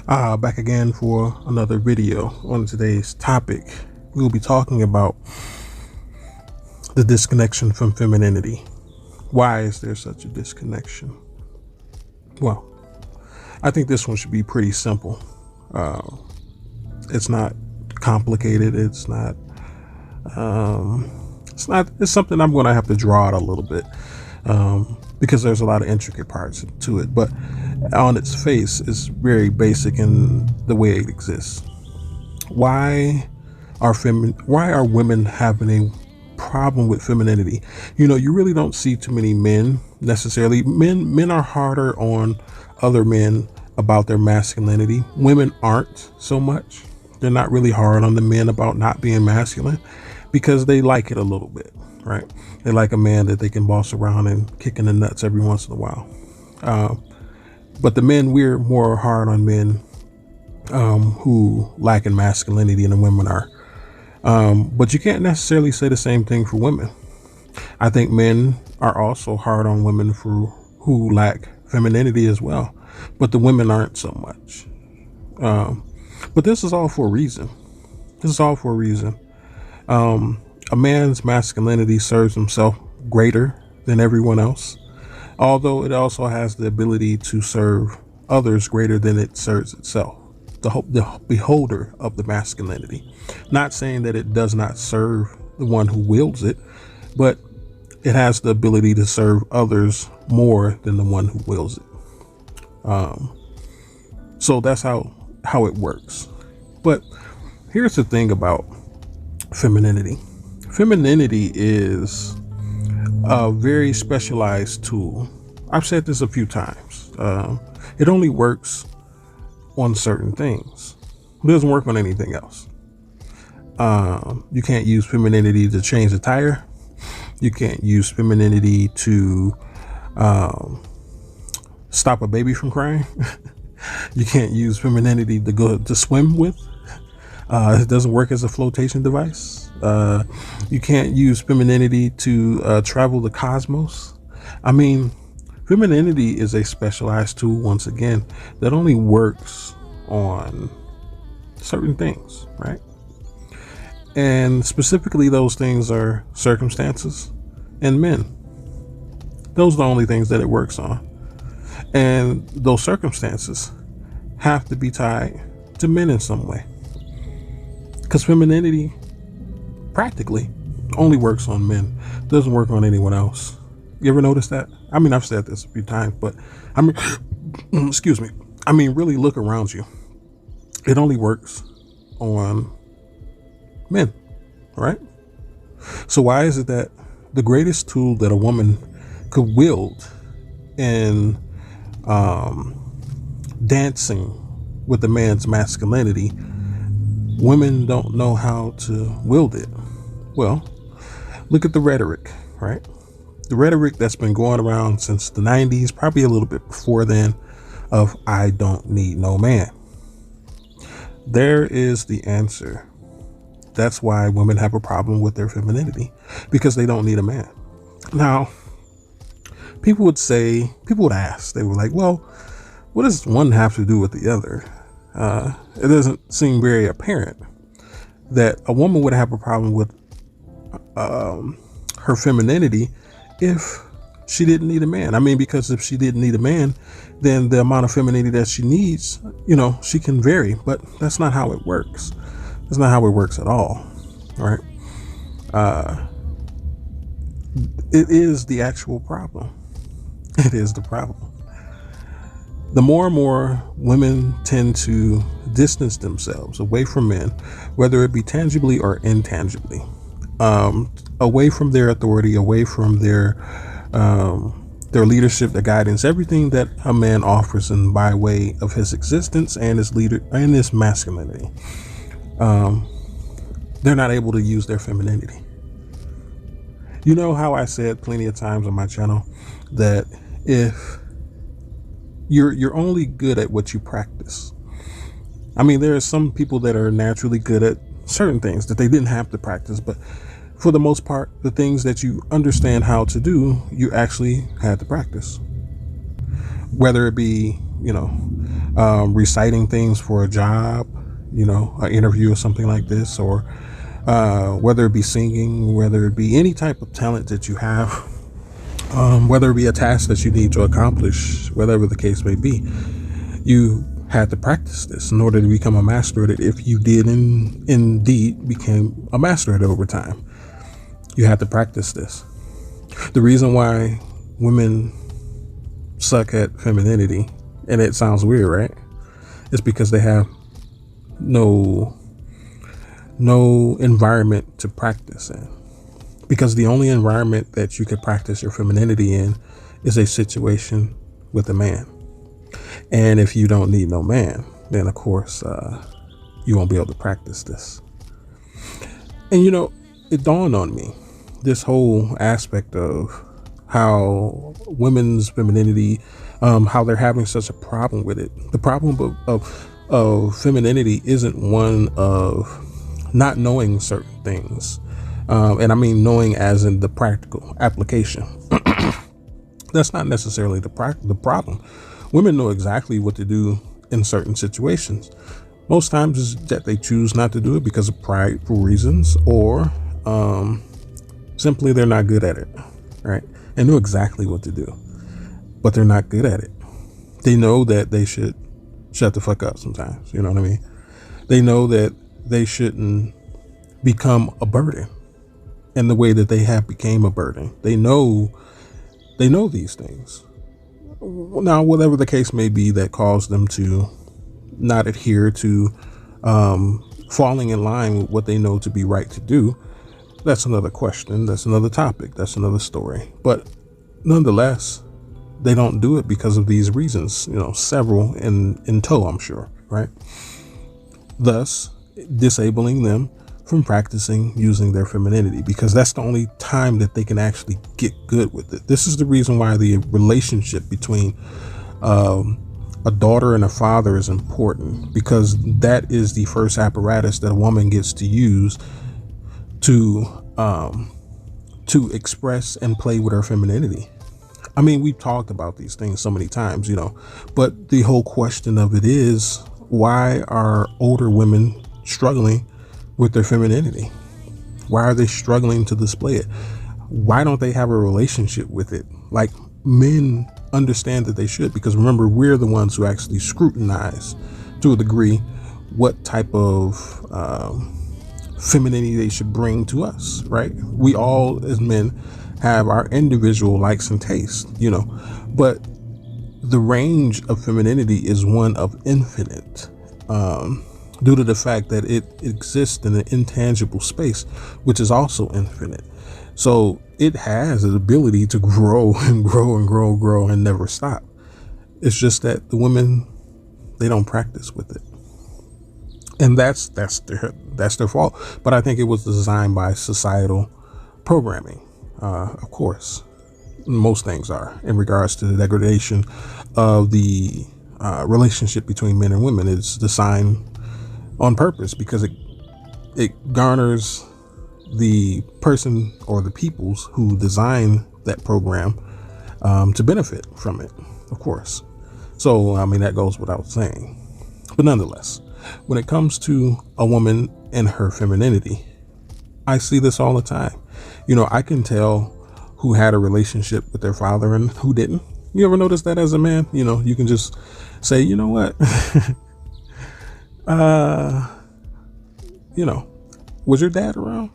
Back again for another video. On today's topic, we'll be talking about the disconnection from femininity. Why is there such a disconnection? Well, I think this one should be pretty simple. It's not complicated. It's something I'm going to have to draw out a little bit because there's a lot of intricate parts to it. But on its face, it's very basic in the way it exists. Why are women having a problem with femininity? You really don't see too many men necessarily. Men are harder on other men about their masculinity. Women aren't so much. They're not really hard on the men about not being masculine because they like it a little bit, right? They like a man that they can boss around and kick in the nuts every once in a while. But the men, we're more hard on men who lack in masculinity than the women are. But you can't necessarily say the same thing for women. I think men are also hard on women who lack femininity as well. But the women aren't so much. But this is all for a reason. A man's masculinity serves himself greater than everyone else, although it also has the ability to serve others greater than it serves itself. The beholder of the masculinity. Not saying that it does not serve the one who wields it, but it has the ability to serve others more than the one who wields it. So that's how it works. But here's the thing about femininity. Femininity is a very specialized tool. I've said this a few times. It only works on certain things. It doesn't work on anything else. You can't use femininity to change a tire. You can't use femininity to stop a baby from crying. You can't use femininity to go to swim with. It doesn't work as a flotation device. You can't use femininity to travel the cosmos. I mean, femininity is a specialized tool, once again, that only works on certain things, right? And specifically, those things are circumstances and men. Those are the only things that it works on. And those circumstances have to be tied to men in some way. Because femininity practically only works on men. Doesn't work on anyone else. You ever notice that? I mean, I've said this a few times, but I mean, excuse me. I mean, really look around you. It only works on men, right? So why is it that the greatest tool that a woman could wield in dancing with a man's masculinity, women don't know how to wield it? Well, look at the rhetoric, right? The rhetoric that's been going around since the 90s, probably a little bit before then, of "I don't need no man." There is the answer. That's why women have a problem with their femininity, because they don't need a man. Now, people would ask, they were like, well, what does one have to do with the other? It doesn't seem very apparent that a woman would have a problem with her femininity if she didn't need a man. I mean, because if she didn't need a man, then the amount of femininity that she needs, she can vary, but that's not how it works. That's not how it works at all, right? It is the actual problem. It is the problem. The more and more women tend to distance themselves away from men, whether it be tangibly or intangibly, away from their authority, away from their leadership, their guidance, everything that a man offers in by way of his existence and his leader and his masculinity. They're not able to use their femininity. You know how I said plenty of times on my channel that if you're only good at what you practice. I mean, there are some people that are naturally good at certain things that they didn't have to practice, but for the most part, the things that you understand how to do, you actually had to practice. whether it be, reciting things for a job, an interview or something like this, or whether it be singing, whether it be any type of talent that you have, whether it be a task that you need to accomplish, whatever the case may be, you had to practice this in order to become a master at it. If you did indeed became a master at it over time, you had to practice this. The reason why women suck at femininity, and it sounds weird, right? It's because they have no environment to practice in. Because the only environment that you could practice your femininity in is a situation with a man. And if you don't need no man, then of course you won't be able to practice this. And it dawned on me, this whole aspect of how women's femininity, how they're having such a problem with it. The problem of femininity isn't one of not knowing certain things. And I mean knowing as in the practical application. That's not necessarily the problem. Women know exactly what to do in certain situations. Most times is that they choose not to do it because of prideful reasons, or simply they're not good at it, right? They know exactly what to do, but they're not good at it. They know that they should shut the fuck up sometimes, you know what I mean? They know that they shouldn't become a burden in the way that they have became a burden. They know these things. Now, whatever the case may be that caused them to not adhere to falling in line with what they know to be right to do, that's another question. That's another topic. That's another story. But nonetheless, they don't do it because of these reasons, several in tow, I'm sure, right? Thus, disabling them from practicing using their femininity, because that's the only time that they can actually get good with it. This is the reason why the relationship between a daughter and a father is important, because that is the first apparatus that a woman gets to use to express and play with her femininity. I mean, we've talked about these things so many times, but the whole question of it is, why are older women struggling with their femininity? Why are they struggling to display it? Why don't they have a relationship with it like men understand that they should? Because remember, we're the ones who actually scrutinize to a degree what type of femininity they should bring to us, right? We all as men have our individual likes and tastes, but the range of femininity is one of infinite, due to the fact that it exists in an intangible space, which is also infinite. So it has the ability to grow and grow and grow and never stop. It's just that the women, they don't practice with it. And that's their fault. But I think it was designed by societal programming. Of course, most things are in regards to the degradation of the relationship between men and women. It's designed on purpose because it garners the person or the peoples who design that program to benefit from it, of course. So, I mean, that goes without saying. But nonetheless, when it comes to a woman and her femininity, I see this all the time. I can tell who had a relationship with their father and who didn't. You ever notice that as a man? You can just say, you know what? Was your dad around?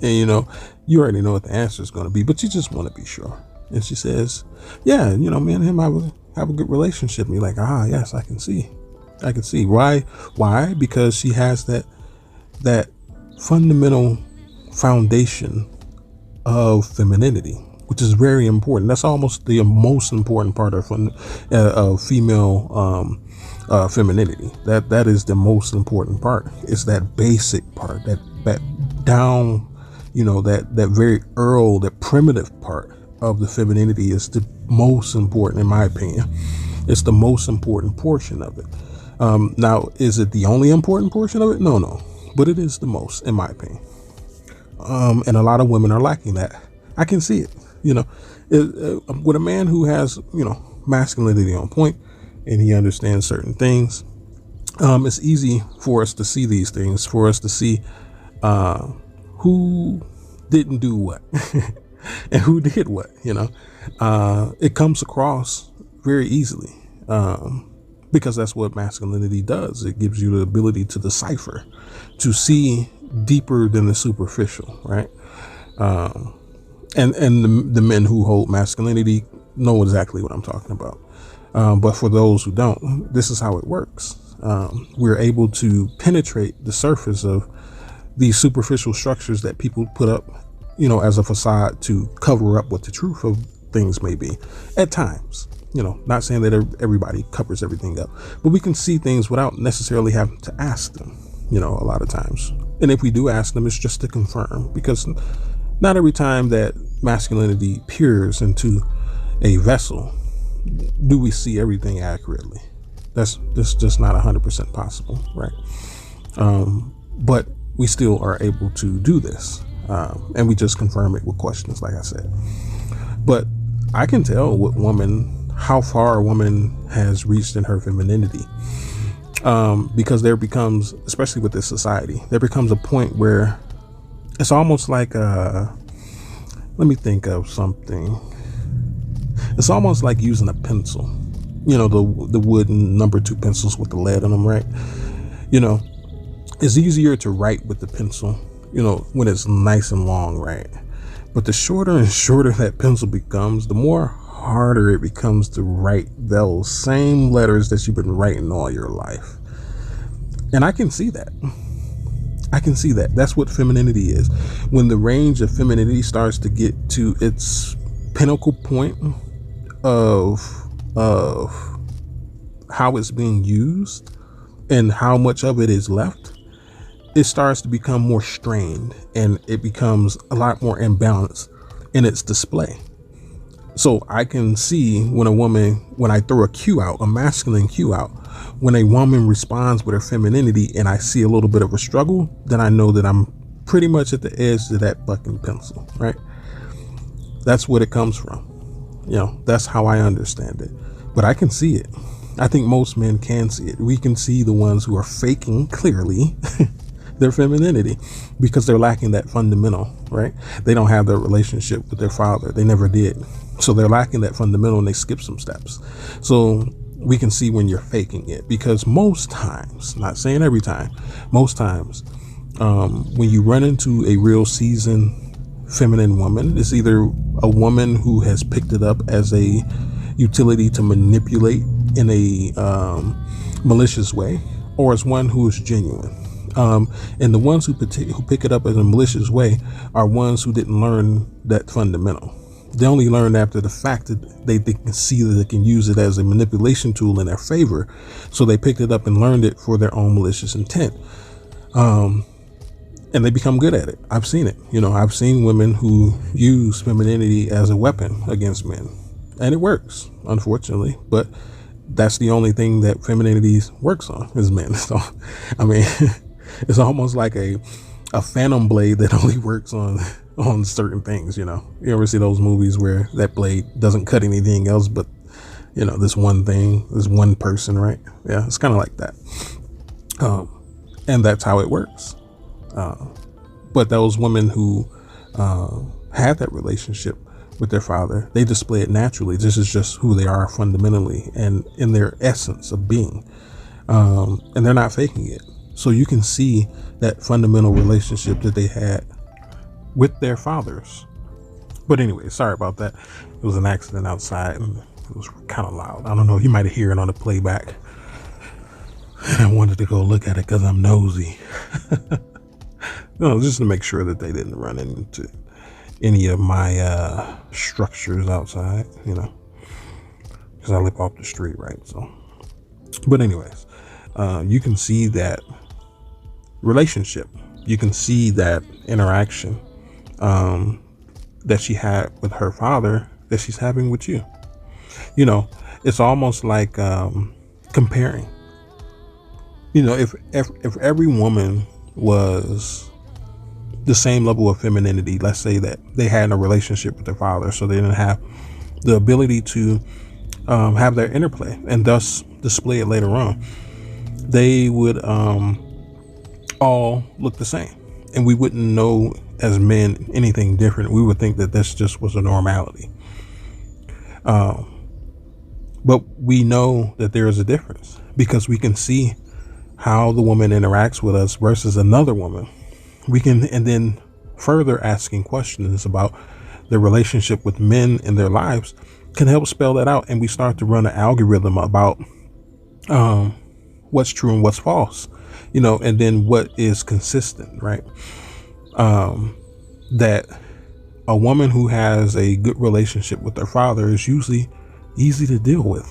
And you already know what the answer is going to be, but you just want to be sure. And she says, yeah, me and him have a good relationship. And you're like, yes, I can see. Why? Because she has that fundamental foundation of femininity, which is very important. That's almost the most important part of female femininity. That is the most important part. It's that basic part, that down, that very that primitive part of the femininity is the most important, in my opinion. It's the most important portion of it. Now, is it the only important portion of it? No, but it is the most, in my opinion. And a lot of women are lacking that. I can see it. With a man who has, masculinity on point and he understands certain things, it's easy for us to see these things, for us to see who didn't do what and who did what, it comes across very easily, because that's what masculinity does. It gives you the ability to decipher, to see deeper than the superficial, right? And the men who hold masculinity know exactly what I'm talking about. But for those who don't, this is how it works. We're able to penetrate the surface of these superficial structures that people put up, as a facade to cover up what the truth of things may be at times. Not saying that everybody covers everything up, but we can see things without necessarily having to ask them, a lot of times. And if we do ask them, it's just to confirm, because not every time that masculinity peers into a vessel do we see everything accurately. That's just not 100% possible, right? But we still are able to do this, and we just confirm it with questions, like I said. But I can tell how far a woman has reached in her femininity, because there becomes, especially with this society, there becomes a point where it's almost like let me think of something. It's almost like using a pencil, the wooden number 2 pencils with the lead in them, right? It's easier to write with the pencil, when it's nice and long, right? But the shorter and shorter that pencil becomes, the more harder it becomes to write those same letters that you've been writing all your life. And I can see that. That's what femininity is. When the range of femininity starts to get to its pinnacle point of how it's being used and how much of it is left, it starts to become more strained and it becomes a lot more imbalanced in its display. So I can see when I throw a masculine cue out, when a woman responds with her femininity and I see a little bit of a struggle, then I know that I'm pretty much at the edge of that fucking pencil, right? That's what it comes from. That's how I understand it. But I can see it. I think most men can see it. We can see the ones who are faking clearly their femininity because they're lacking that fundamental, right? They don't have that relationship with their father. They never did. So they're lacking that fundamental and they skip some steps. So we can see when you're faking it, because most times, not saying every time, most times, when you run into a real seasoned feminine woman, it's either a woman who has picked it up as a utility to manipulate in a malicious way, or it's one who is genuine. And the ones who pick it up as a malicious way are ones who didn't learn that fundamental. They only learned after the fact that they can see that they can use it as a manipulation tool in their favor. So they picked it up and learned it for their own malicious intent. And they become good at it. I've seen it. I've seen women who use femininity as a weapon against men, and it works, unfortunately. But that's the only thing that femininity works on, is men. So, I mean, it's almost like a phantom blade that only works on certain things. You ever see those movies where that blade doesn't cut anything else but this one thing, this one person, right? Yeah, it's kind of like that. And that's how it works. But those women who had that relationship with their father, they display it naturally. This is just who they are fundamentally and in their essence of being. And they're not faking it. So you can see that fundamental relationship that they had with their fathers. But anyway, sorry about that. It was an accident outside and it was kind of loud. I don't know, you might hear it on the playback. And I wanted to go look at it because I'm nosy. No, just to make sure that they didn't run into any of my structures outside, because I live off the street, right? So, but anyways, you can see that relationship. You can see that interaction that she had with her father that she's having with you. It's almost like comparing. If every woman was the same level of femininity, let's say that they had a relationship with their father, so they didn't have the ability to have their interplay and thus display it later on, they would all look the same, and we wouldn't know as men anything different. We would think that this just was a normality. But we know that there is a difference because we can see how the woman interacts with us versus another woman. We can, and then further asking questions about their relationship with men in their lives can help spell that out. And we start to run an algorithm about what's true and what's false, and then what is consistent, right? That a woman who has a good relationship with her father is usually easy to deal with.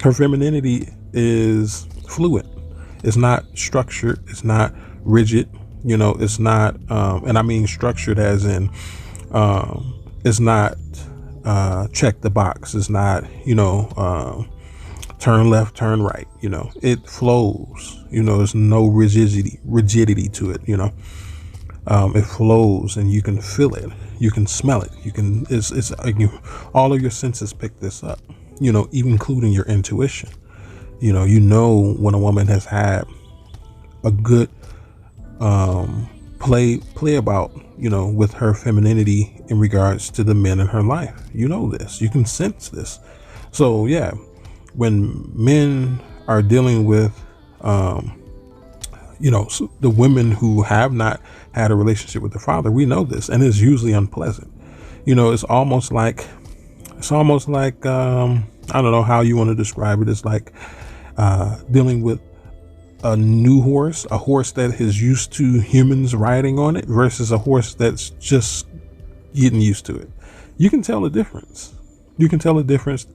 Her femininity is fluid. It's not structured. It's not rigid. It's not, and I mean structured as in, it's not check the box. It's not, turn left, turn right. It flows. There's no rigidity to it. It flows, and you can feel it. You can smell it. It's all of your senses pick this up. Even including your intuition. When a woman has had a good play about, with her femininity in regards to the men in her life. This. You can sense this. So yeah, when men are dealing with the women who have not had a relationship with their father, we know this, and it's usually unpleasant. It's almost like I don't know how you want to describe it. It's like dealing with a new horse, a horse that is used to humans riding on it versus a horse that's just getting used to it. You can tell the difference. You can tell the difference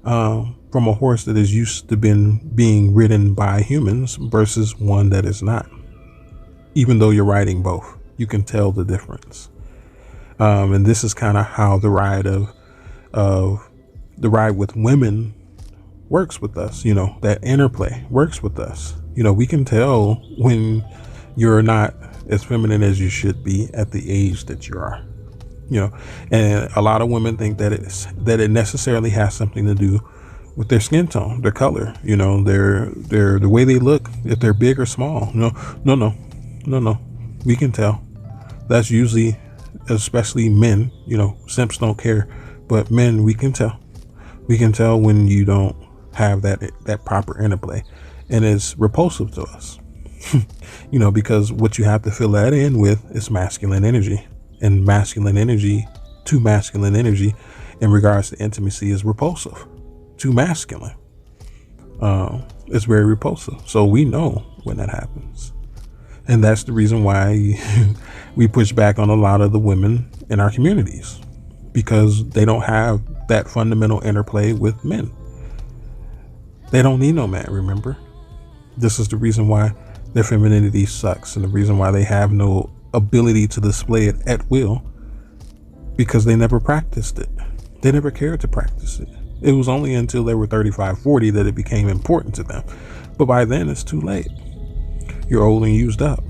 from a horse that is used to being ridden by humans versus one that is not. Even though you're riding both, you can tell the difference. And this is kind of how the ride with women works with us. That interplay works with us. We can tell when you're not as feminine as you should be at the age that you are. And a lot of women think that it necessarily has something to do with their skin tone, their color, their the way they look, if they're big or small. No. We can tell. That's usually, especially men, simps don't care, but men, we can tell. We can tell when you don't have that proper interplay, and it's repulsive to us. Because what you have to fill that in with is masculine energy, and masculine energy in regards to intimacy is repulsive. Too masculine. It's very repulsive. So we know when that happens. And that's the reason why we push back on a lot of the women in our communities, because they don't have that fundamental interplay with men. They don't need no man, remember? This is the reason why their femininity sucks, and the reason why they have no ability to display it at will, because they never practiced it. They never cared to practice it. It was only until they were 35, 40 that it became important to them. But by then it's too late. You're old and used up.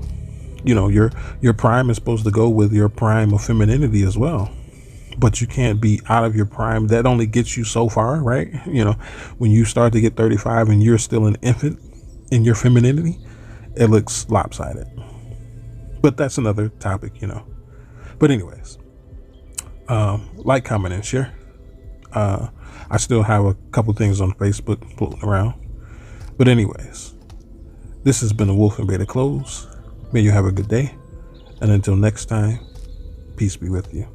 Your prime is supposed to go with your prime of femininity as well. But you can't be out of your prime. That only gets you so far, right? When you start to get 35 and you're still an infant in your femininity, it looks lopsided. But that's another topic, But anyways, like, comment, and share. I still have a couple things on Facebook floating around. But anyways, this has been a Wolf and Beta Close. May you have a good day. And until next time, peace be with you.